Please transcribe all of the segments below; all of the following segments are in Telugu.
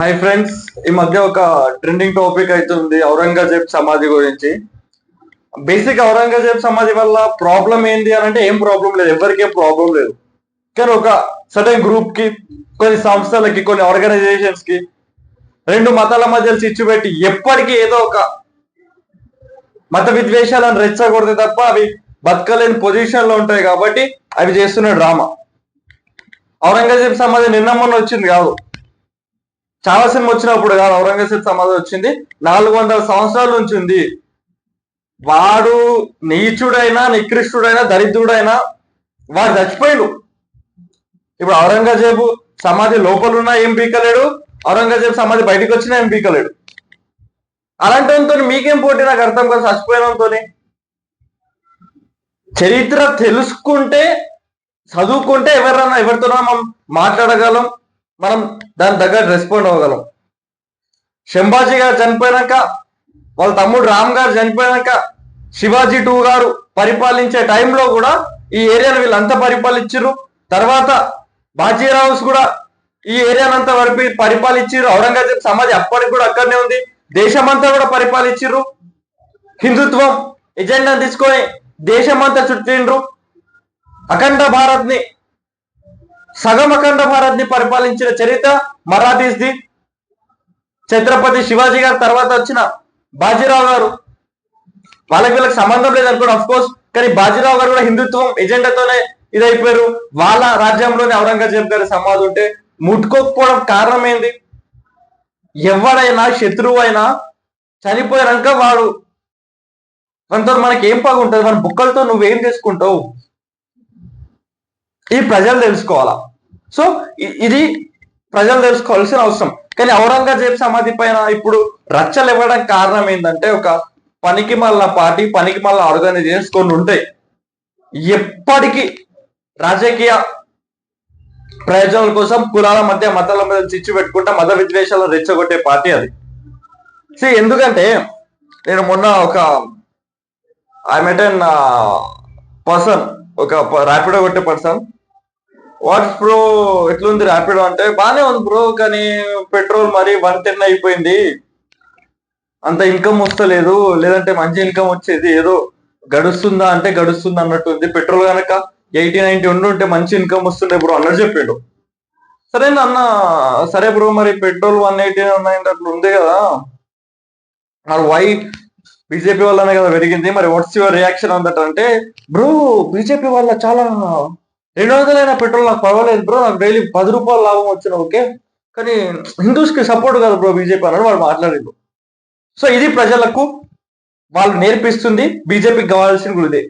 హాయ్ ఫ్రెండ్స్, ఈ మధ్య ఒక ట్రెండింగ్ టాపిక్ అవుతుంది ఔరంగజేబ్ సమాధి గురించి. బేసిక్ ఔరంగజేబ్ సమాధి వల్ల ప్రాబ్లం ఏంది అని అంటే ఏం ప్రాబ్లం లేదు, ఎవరికి ఏం ప్రాబ్లం లేదు. కానీ ఒక సర్టెన్ గ్రూప్ కి, కొన్ని సంస్థలకి, కొన్ని ఆర్గనైజేషన్స్ కి రెండు మతాల మధ్య చిచ్చు పెట్టి ఎప్పటికీ ఏదో ఒక మత విద్వేషాలను రెచ్చగొడితే తప్ప అవి బతకలేని పొజిషన్ లో ఉంటాయి కాబట్టి అవి చేస్తున్న డ్రామా. ఔరంగజేబ్ సమాధి నిన్న మొన్న వచ్చింది కాదు, చాలా సినిమా వచ్చినప్పుడు కాదు. ఔరంగజేబ్ సమాధి వచ్చింది 400 సంవత్సరాల నుంచి ఉంది. వాడు నీచుడైనా, నికృష్టుడైనా, దరిద్రుడైనా వాడు చచ్చిపోయిండు. ఇప్పుడు ఔరంగజేబు సమాధి లోపలున్నా ఏం పీకలేడు, ఔరంగజేబు సమాధి బయటకు వచ్చినా ఏం పీకలేడు. అలాంటితో మీకేం పోటీ నాకు అర్థం కాదు. చచ్చిపోయినంతో చరిత్ర తెలుసుకుంటే, చదువుకుంటే ఎవరితోనో మనం మాట్లాడగలం, మనం దాని దగ్గర రెస్పాండ్ అవ్వగలం. శంభాజీ గారు చనిపోయినాక, వాళ్ళ తమ్ముడు రామ్ గారు చనిపోయినాక, శివాజీ 2 గారు పరిపాలించే టైంలో కూడా ఈ ఏరియాను వీళ్ళంతా పరిపాలించారు. తర్వాత బాజీరావుస్ కూడా ఈ ఏరియానంతా పరిపాలించారు. ఔరంగజేబ్ సమాధి అప్పటికి కూడా అక్కడనే ఉంది. దేశమంతా కూడా పరిపాలించారు. హిందుత్వం ఎజెండా తీసుకొని దేశమంతా చుట్టిండ్రు. అఖండ భారత్ ని, సగం అఖండ భారత్ ని పరిపాలించిన చరిత్ర మరాఠీస్ ది. ఛత్రపతి శివాజీ గారు తర్వాత వచ్చిన బాజీరావు గారు, వాళ్ళకి వీళ్ళకి సంబంధం లేదనుకోండి అఫ్ కోర్స్, కానీ బాజీరావు గారు కూడా హిందుత్వం ఎజెండాతోనే ఇదైపోయారు. వాళ్ళ రాజ్యంలోనే ఔరంగజేబ్ గారి సమాధి ఉంటే ముట్టుకోకపోవడం కారణం ఏంది? ఎవడైనా శత్రువు అయినా చనిపోయాక వాడు మనతో మనకి ఏం పగుంటుంది, మన బుక్కలతో నువ్వేం చేసుకుంటావు? ఈ ప్రజలు తెలుసుకోవాలా. సో ఇది ప్రజలు తెలుసుకోవాల్సిన అవసరం. కానీ ఔరంగజేబ్ సమాధి పైన ఇప్పుడు రచ్చలు ఇవ్వడానికి కారణం ఏంటంటే, ఒక పనికి మళ్ళా పార్టీ, పనికి మళ్ళా ఆర్గనైజేషన్స్ కొన్ని ఉంటాయి. ఎప్పటికీ రాజకీయ ప్రయోజనాల కోసం కులాల మధ్య, మతాల మధ్య చిచ్చు పెట్టుకుంటా మత విద్వేషాలను రెచ్చగొట్టే పార్టీ అది. ఎందుకంటే నేను మొన్న ఐ మెట్ ఎన్ పర్సన్, ఒక ర్యాపిడో కొట్టే పర్సన్. వాట్స్ బ్రో, ఎట్లుంది ర్యాపిడో అంటే? బానే ఉంది బ్రో, కానీ పెట్రోల్ మరి 110 అయిపోయింది, అంత ఇన్కమ్ వస్తలేదు. లేదంటే మంచి ఇన్కమ్ వచ్చేది, ఏదో గడుస్తుందా అంటే గడుస్తుంది అన్నట్టుంది. పెట్రోల్ కనుక 80-90 ఉండుంటే మంచి ఇన్కమ్ వస్తుండే బ్రో అన్నట్టు చెప్పిండు. సరే అన్న, సరే బ్రో, మరి పెట్రోల్ 180 అట్లా ఉంది కదా, మరి వై బీజేపీ వల్లనే కదా పెరిగింది, మరి what's your reaction on that అంటే, బ్రో బీజేపీ వల్ల చాలా 200 పెట్రోల్ నాకు పర్వాలేదు బ్రో, నాకు డైలీ 10 రూపాయలు లాభం వచ్చిన ఓకే, కానీ హిందూస్ కి సపోర్ట్ కదా బ్రో బీజేపీ అన్నాడు వాడు మాట్లాడిండు. సో ఇది ప్రజలకు వాళ్ళు నేర్పిస్తుంది. బీజేపీకి కావాల్సిన కూడా ఇదే.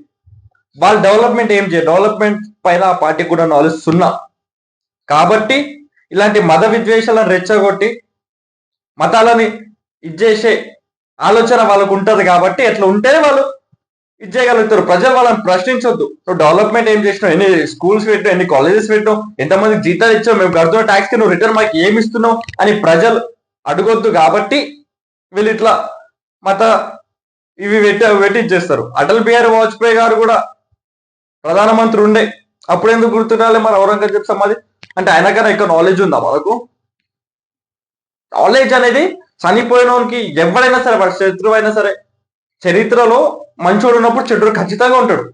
వాళ్ళు డెవలప్మెంట్ ఏం చేయరు, డెవలప్మెంట్ పైన ఆ పార్టీకి కూడా నాలెడ్జ్ సున్నా. కాబట్టి ఇలాంటి మత విద్వేషాలను రెచ్చగొట్టి మతాలని ఇచ్చేసే ఆలోచన వాళ్ళకు ఉంటది. కాబట్టి ఎట్లా ఉంటేనే వాళ్ళు ఇచ్చేయగలుగుతారు. ప్రజలు వాళ్ళని ప్రశ్నించొద్దు. నువ్వు డెవలప్మెంట్ ఏం చేసినావు, ఎన్ని స్కూల్స్ పెట్టావు, ఎన్ని కాలేజెస్ పెట్టావు, ఎంతమందికి జీతాలు ఇచ్చావు, మేము కడుతున్న ట్యాక్స్ కి నువ్వు రిటర్న్ మాకు ఏమి ఇస్తున్నావు అని ప్రజలు అడగొద్దు. కాబట్టి వీళ్ళు ఇట్లా మత ఇవి పెట్టించేస్తారు. అటల్ బిహారీ వాజ్పేయి గారు కూడా ప్రధానమంత్రి ఉండే, అప్పుడు ఎందుకు గుర్తుండాలి మరి ఔరంగజేబ్ సమాధి అంటే? ఆయనకన్నా ఎక్కువ నాలెడ్జ్ ఉందా మనకు? నాలెడ్జ్ అనేది చనిపోయినోనికి ఎవడైనా సరే, వాడు శత్రువు అయినా సరే, చరిత్రలో మంచోడు ఉన్నప్పుడు చెడు ఖచ్చితంగా ఉంటాడు.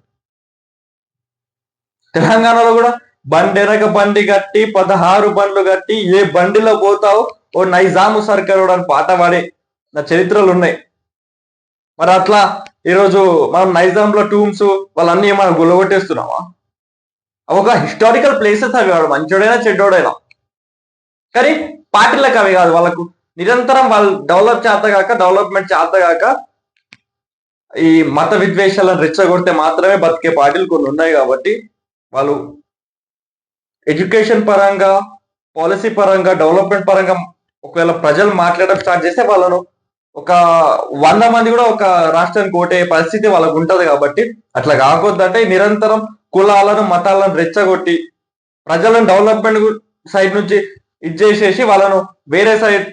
తెలంగాణలో కూడా బండెనక బండి కట్టి 16 బండ్లు కట్టి ఏ బండిలో పోతావు ఓ నైజాము సర్కారు అని పాట పాడే నా చరిత్రలు ఉన్నాయి. మరి అట్లా ఈరోజు మనం నైజాంలో టూమ్స్ వాళ్ళన్నీ మనం గుల్లగొట్టేస్తున్నామా? ఒక హిస్టారికల్ ప్లేసెస్ అవి. వాడు మంచోడైనా చెడ్డోడైనా, కానీ పార్టీలకు అవి కాదు. వాళ్ళకు నిరంతరం వాళ్ళు డెవలప్మెంట్ చేతగాక ఈ మత విద్వేషాలను రెచ్చగొడితే మాత్రమే బతికే పార్టీలు కొన్ని ఉన్నాయి. కాబట్టి వాళ్ళు ఎడ్యుకేషన్ పరంగా, పాలసీ పరంగా, డెవలప్మెంట్ పరంగా ఒకవేళ ప్రజలు మాట్లాడడం స్టార్ట్ చేస్తే వాళ్ళను ఒక 100 మంది కూడా ఒక రాష్ట్రానికి ఓటే పరిస్థితి వాళ్ళకు ఉంటది. కాబట్టి అట్లా కాకొద్దంటే నిరంతరం కులాలను, మతాలను రెచ్చగొట్టి ప్రజలను డెవలప్మెంట్ సైడ్ నుంచి ఇచ్చేసేసి వాళ్ళను వేరే సైడ్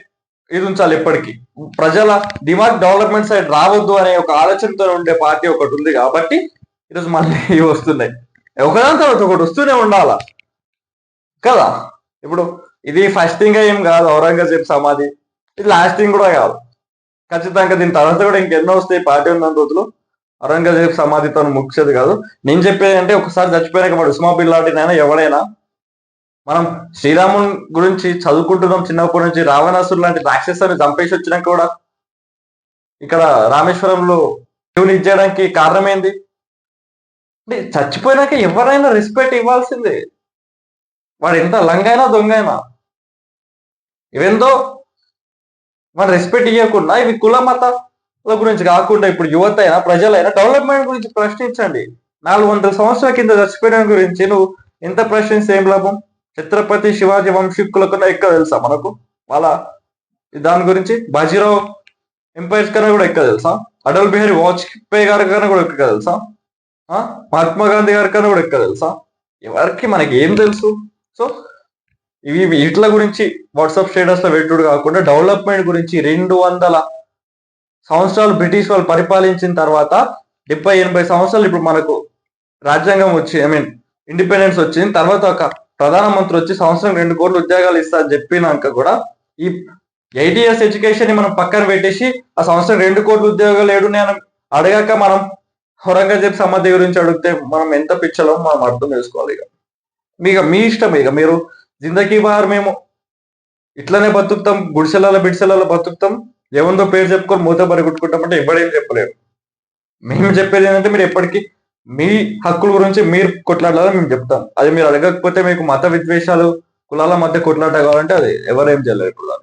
ఇది ఉంచాలి. ఎప్పటికీ ప్రజల దిమాగ్ డెవలప్మెంట్ సైడ్ రావద్దు అనే ఒక ఆలోచనతో ఉండే పార్టీ ఒకటి ఉంది. కాబట్టి ఈరోజు మళ్ళీ ఇవి వస్తున్నాయి. ఒకదాని తర్వాత ఒకటి వస్తూనే ఉండాలా కదా. ఇప్పుడు ఇది ఫస్ట్ థింగ్ ఏం కాదు ఔరంగజేబ్ సమాధి, ఇది లాస్ట్ థింగ్ కూడా కాదు. ఖచ్చితంగా దీని తర్వాత కూడా ఇంకెన్నో వస్తాయి పార్టీ ఉన్న రోజులు. ఔరంగజేబ్ సమాధితో ముఖ్యది కాదు. నేను చెప్పేది అంటే ఒకసారి చచ్చిపోయినాక వాడు ఉస్మా బిన్ లాడెన్ అయినా ఎవడైనా, మనం శ్రీరాముని గురించి చదువుకుంటున్నాం చిన్నప్పటి నుంచి. రావణాసురు లాంటి రాక్షసాన్ని చంపేసి వచ్చినాక కూడా ఇక్కడ రామేశ్వరంలో శివుని ఇచ్చేయడానికి కారణం ఏంది అంటే చచ్చిపోయినాక ఎవరైనా రెస్పెక్ట్ ఇవ్వాల్సిందే, వాడు ఎంత లంగైనా దొంగైనా. ఇవేందో మన రెస్పెక్ట్ ఇవ్వకుండా ఇవి కుల మతాల గురించి కాకుండా ఇప్పుడు యువత అయినా ప్రజలైనా డెవలప్మెంట్ గురించి ప్రశ్నించండి. 400 సంవత్సరాల కింద చచ్చిపోయిన గురించి నువ్వు ఎంత ప్రశ్నిస్తే ఏం లాభం? ఛత్రపతి శివాజీ వంశీకుల కన్నా ఎక్కువ తెలుసా మనకు వాళ్ళ దాని గురించి? బాజీరావు ఎంపైర్స్ కన్నా కూడా ఎక్కువ తెలుసా? అటల్ బిహారీ వాజ్పేయి గారి కన్నా కూడా ఎక్కువ తెలుసా? మహాత్మా గాంధీ గారి కన్నా కూడా ఎక్కువ తెలుసా? ఎవరికి మనకి ఏం తెలుసు? సో ఇవి వీటిల గురించి వాట్సాప్ స్టేటస్ లో పెట్టుడు కాకుండా డెవలప్మెంట్ గురించి 200 సంవత్సరాలు బ్రిటిష్ వాళ్ళు పరిపాలించిన తర్వాత 70-80 సంవత్సరాలు ఇప్పుడు మనకు రాజ్యాంగం వచ్చి ఇండిపెండెన్స్ వచ్చిన తర్వాత ఒక ప్రధానమంత్రి వచ్చి సంవత్సరం 2 కోట్ల ఉద్యోగాలు ఇస్తా అని చెప్పినాక కూడా ఈ 80 years ఎడ్యుకేషన్ ని మనం పక్కన పెట్టేసి ఆ సంవత్సరం 2 కోట్ల ఉద్యోగాలు ఏడున్నాయని అడగాక మనం ఔరంగజేబ్ సమాధి గురించి అడిగితే మనం ఎంత పిచ్చలో మనం అర్థం చేసుకోవాలి. ఇక మీ ఇష్టం, ఇక మీరు జిందగీ బార్ మేము ఇట్లనే బతుకుతాం, బిడిసెలలో బతుకుతాం, ఏముందో పేరు చెప్పుకొని మూత బరి కుట్టుకుంటామంటే ఎవడేం చెప్పలేరు. మేము చెప్పేది ఏంటంటే మీరు ఎప్పటికీ మీ హక్కుల గురించి మీరు కొట్లాడాలని మేము చెప్తాం. అది మీరు అడగకపోతే మీకు మత విద్వేషాలు కులాల మధ్య కొట్లాట కావాలంటే అది ఎవరేం చేయలేరు ఇప్పుడు.